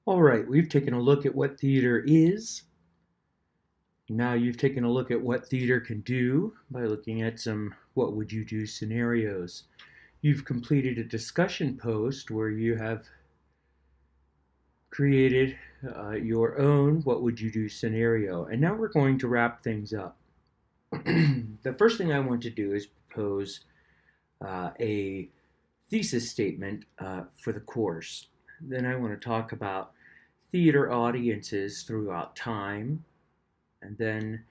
All right, we've taken a look at what theater is. Now you've taken a look at what theater can do by looking at some what would you do scenarios. You've completed a discussion post where you have created your own what would you do scenario. And now we're going to wrap things up. The first thing I want to do is propose a thesis statement for the course. Then I want to talk about theater audiences throughout time, and then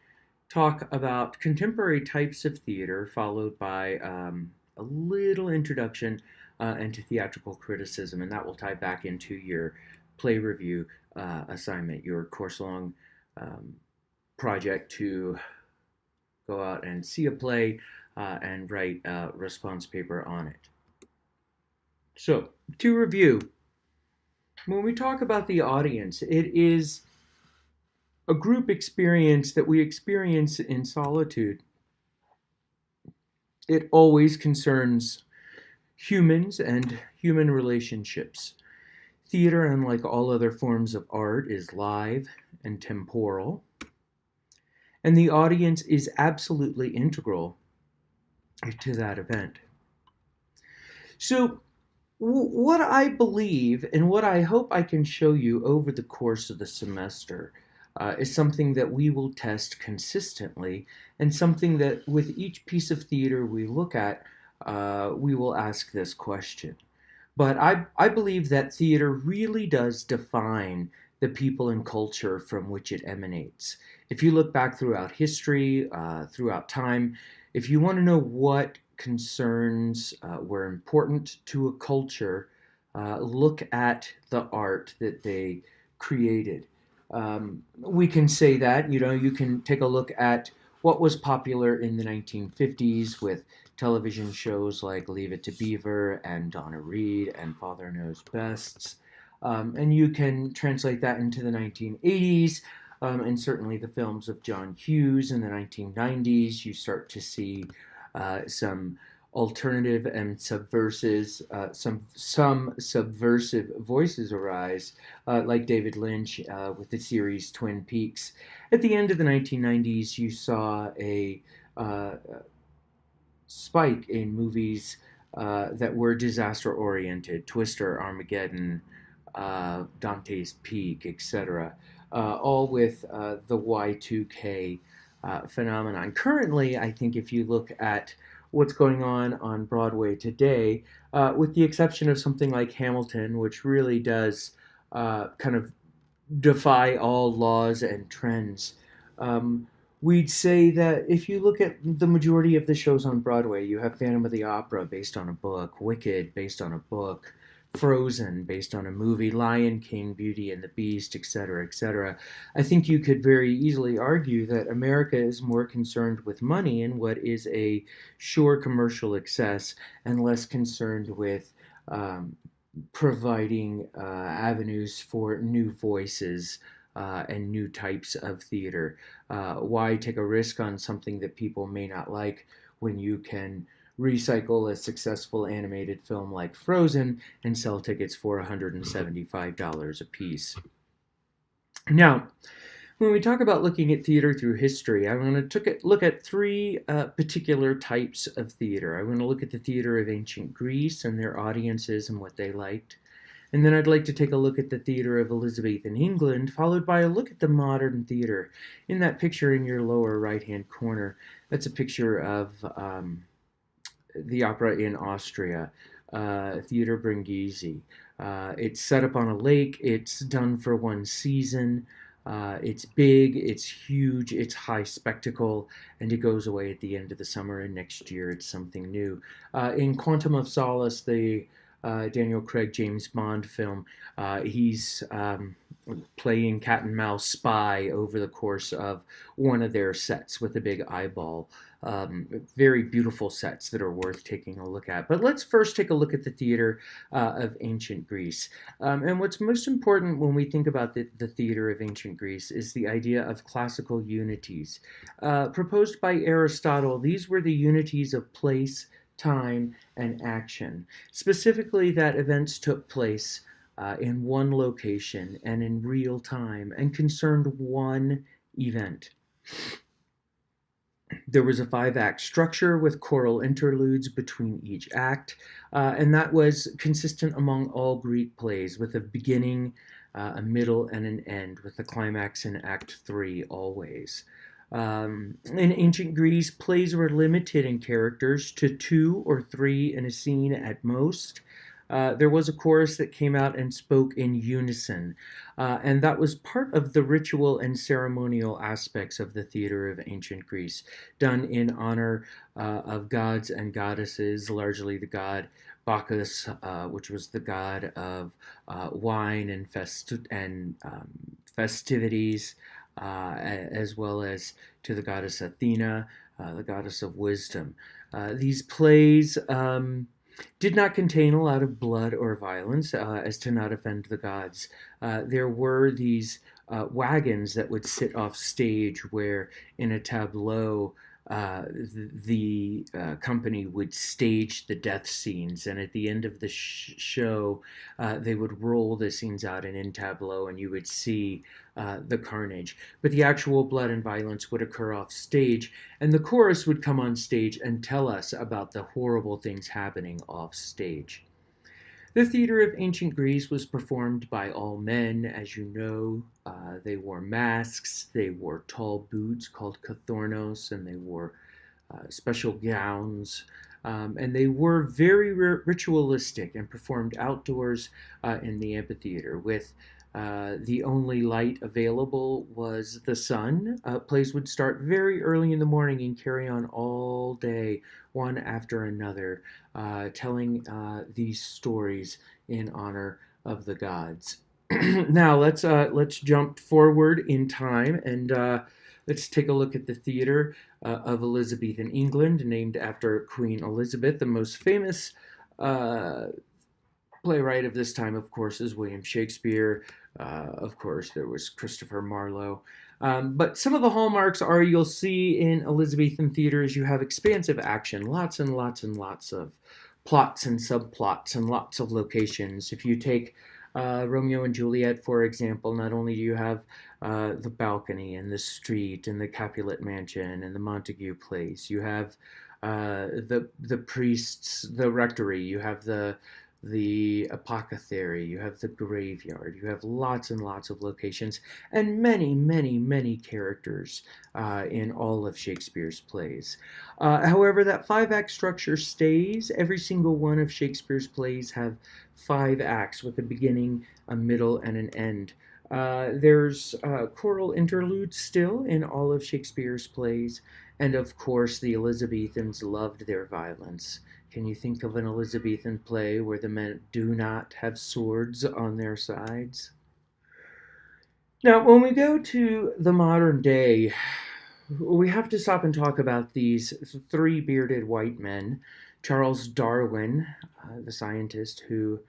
talk about contemporary types of theater, followed by a little introduction into theatrical criticism, and that will tie back into your play review assignment, your course long um, project to go out and see a play and write a response paper on it. So, to review, when we talk about the audience, it is a group experience that we experience in solitude. It always concerns humans and human relationships. Theater, unlike all other forms of art, is live and temporal, and the audience is absolutely integral to that event. So, what I believe and what I hope I can show you over the course of the semester is something that we will test consistently, and something that with each piece of theater we look at, we will ask this question. But I believe that theater really does define the people and culture from which it emanates. If you look back throughout history, throughout time, if you want to know what concerns were important to a culture, look at the art that they created. We can say that, you can take a look at what was popular in the 1950s with television shows like Leave It to Beaver and Donna Reed and Father Knows Best. And you can translate that into the 1980s, and certainly the films of John Hughes in the 1990s. You start to see some alternative and some subversive voices arise, like David Lynch with the series Twin Peaks. At the end of the 1990s, you saw a spike in movies that were disaster oriented: Twister, Armageddon, Dante's Peak, etc., all with the Y2K phenomenon. Currently, I think if you look at what's going on Broadway today, with the exception of something like Hamilton, which really does kind of defy all laws and trends. Um, we'd say that if you look at the majority of the shows on Broadway, you have Phantom of the Opera based on a book, Wicked based on a book, Frozen based on a movie, Lion King, Beauty and the Beast, etc., etc. I think you could very easily argue that America is more concerned with money and what is a sure commercial excess, and less concerned with um, providing avenues for new voices and new types of theater. Why take a risk on something that people may not like when you can recycle a successful animated film like Frozen and sell tickets for $175 a piece? Now, when we talk about looking at theater through history, I want to look at three particular types of theater. I want to look at the theater of ancient Greece and their audiences and what they liked. And then I'd like to take a look at the theater of Elizabethan England, followed by a look at the modern theater. In that picture in your lower right-hand corner, that's a picture of the opera in Austria, Theater Brindisi. It's set up on a lake. It's done for one season. It's big, it's huge, it's high spectacle, and it goes away at the end of the summer, and next year it's something new. In Quantum of Solace, the Daniel Craig James Bond film, he's playing cat and mouse spy over the course of one of their sets with a big eyeball. Very beautiful sets that are worth taking a look at. But let's first take a look at the theater of ancient Greece. And what's most important when we think about the theater of ancient Greece is the idea of classical unities. Proposed by Aristotle, these were the unities of place, time, and action. Specifically, that events took place in one location and in real time and concerned one event. There was a 5 act structure with choral interludes between each act, and that was consistent among all Greek plays, with a beginning, a middle, and an end, with the climax in Act 3 always. In ancient Greece, plays were limited in characters to 2 or 3 in a scene at most. There was a chorus that came out and spoke in unison, and that was part of the ritual and ceremonial aspects of the theater of ancient Greece, done in honor of gods and goddesses, largely the god Bacchus, which was the god of wine and festivities, as well as to the goddess Athena, the goddess of wisdom. These plays did not contain a lot of blood or violence, as to not offend the gods. There were these wagons that would sit off stage where, in a tableau, the company would stage the death scenes, and at the end of the show, they would roll the scenes out and in tableau, and you would see the carnage. But the actual blood and violence would occur off stage, and the chorus would come on stage and tell us about the horrible things happening off stage. The theater of ancient Greece was performed by all men, as you know. They wore masks, they wore tall boots called kathornos, and they wore special gowns. And they were very ritualistic and performed outdoors in the amphitheater with the only light available was the sun. Plays would start very early in the morning and carry on all day, one after another, telling these stories in honor of the gods. Now let's jump forward in time and let's take a look at the theater of Elizabethan England, named after Queen Elizabeth. The most famous playwright of this time, of course, is William Shakespeare. Of course, there was Christopher Marlowe. But some of the hallmarks are, you'll see in Elizabethan theaters, you have expansive action, lots and lots and lots of plots and subplots and lots of locations. If you take Romeo and Juliet, for example, not only do you have the balcony and the street and the Capulet mansion and the Montague place, you have the priests, the rectory, you have the apothecary, you have the graveyard, you have lots and lots of locations, and many, many, many characters in all of Shakespeare's plays. However, that 5 act structure stays. Every single one of Shakespeare's plays have 5 acts with a beginning, a middle, and an end. There's choral interludes still in all of Shakespeare's plays, and of course the Elizabethans loved their violence. Can you think of an Elizabethan play where the men do not have swords on their sides? Now, when we go to the modern day, we have to stop and talk about these 3 bearded white men. Charles Darwin, the scientist who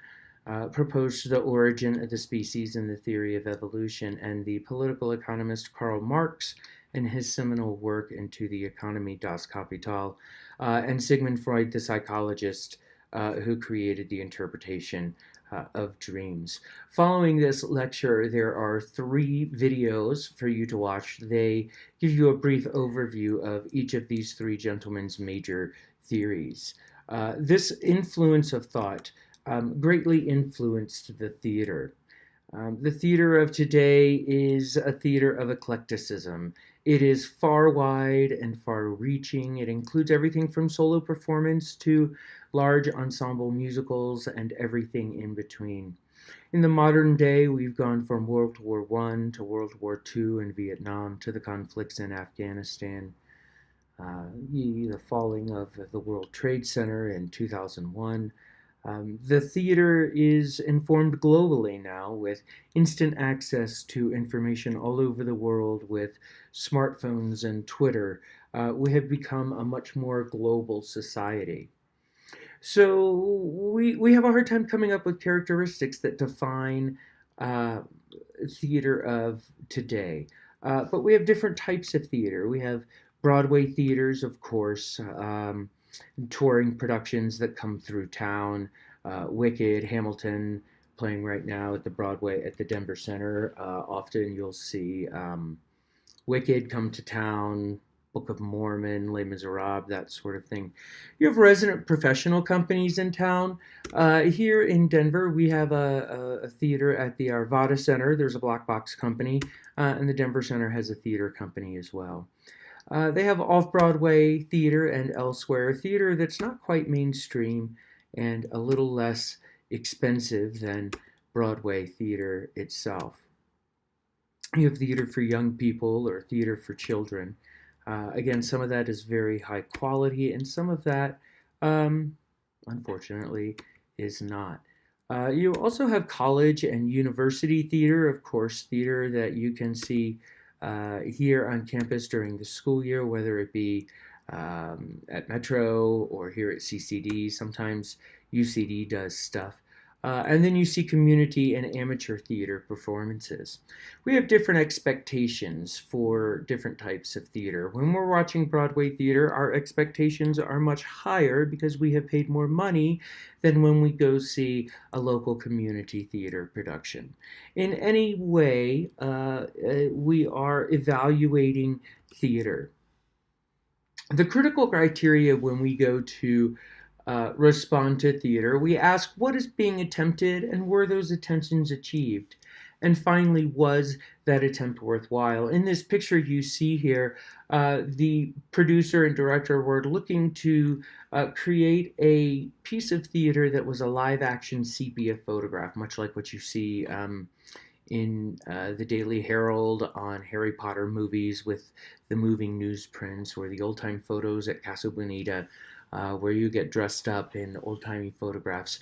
proposed the origin of the species and the theory of evolution, and the political economist Karl Marx in his seminal work Into the Economy das Kapital, and Sigmund Freud, the psychologist who created the interpretation of dreams. Following this lecture, there are 3 videos for you to watch. They give you a brief overview of each of these 3 gentlemen's major theories. This influence of thought greatly influenced the theater. The theater of today is a theater of eclecticism. It is far wide and far reaching. It includes everything from solo performance to large ensemble musicals and everything in between. In the modern day, we've gone from World War I to World War II in Vietnam to the conflicts in Afghanistan, the falling of the World Trade Center in 2001. The theater is informed globally now with instant access to information all over the world with smartphones and Twitter. We have become a much more global society. So we have a hard time coming up with characteristics that define theater of today. But we have different types of theater. We have Broadway theaters, of course, touring productions that come through town, Wicked, Hamilton, playing right now at the Broadway at the Denver Center. Often you'll see Wicked come to town, Book of Mormon, Les Miserables, that sort of thing. You have resident professional companies in town. Here in Denver, we have a theater at the Arvada Center. There's a black box company, and the Denver Center has a theater company as well. They have off-Broadway theater and elsewhere theater that's not quite mainstream and a little less expensive than Broadway theater itself. You have theater for young people or theater for children. Again, some of that is very high quality, and some of that, unfortunately, is not. You also have college and university theater, of course, theater that you can see here on campus during the school year, whether it be at Metro or here at CCD. Sometimes UCD does stuff. And then you see community and amateur theater performances. We have different expectations for different types of theater. When we're watching Broadway theater, our expectations are much higher because we have paid more money than when we go see a local community theater production. In any way, we are evaluating theater. The critical criteria when we go to respond to theater, we ask what is being attempted and were those intentions achieved? And finally, was that attempt worthwhile? In this picture you see here, the producer and director were looking to create a piece of theater that was a live action sepia photograph, much like what you see in the Daily Herald on Harry Potter movies with the moving newsprints, or the old-time photos at Casa Bonita, where you get dressed up in old-timey photographs.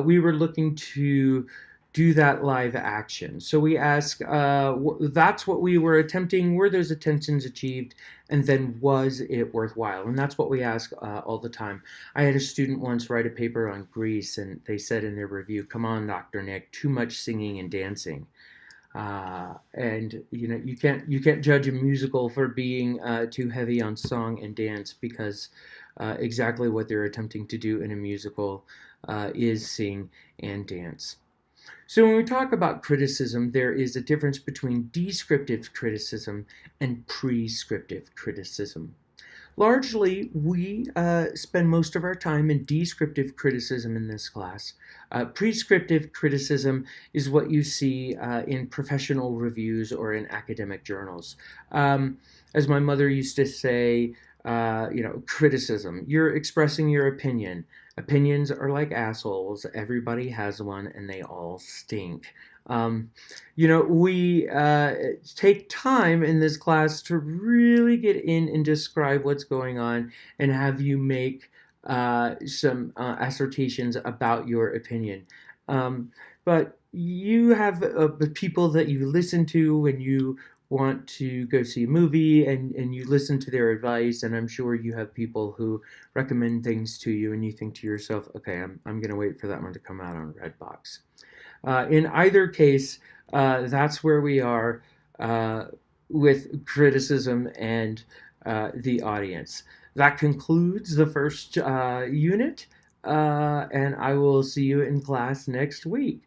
We were looking to do that live action. So we ask, that's what we were attempting, were those intentions achieved, and then was it worthwhile? And that's what we ask all the time. I had a student once write a paper on Grease, and they said in their review, "Come on, Dr. Nick, too much singing and dancing." And you can't judge a musical for being too heavy on song and dance, because exactly what they're attempting to do in a musical is sing and dance. So when we talk about criticism, there is a difference between descriptive criticism and prescriptive criticism. Largely, we spend most of our time in descriptive criticism in this class. Prescriptive criticism is what you see in professional reviews or in academic journals. As my mother used to say, criticism, you're expressing your opinion. Opinions are like assholes. Everybody has one, and they all stink. We take time in this class to really get in and describe what's going on and have you make some assertions about your opinion. But you have people that you listen to when you want to go see a movie, and you listen to their advice, and I'm sure you have people who recommend things to you, and you think to yourself, okay, I'm going to wait for that one to come out on Redbox. In either case, that's where we are with criticism and the audience. That concludes the first unit, and I will see you in class next week.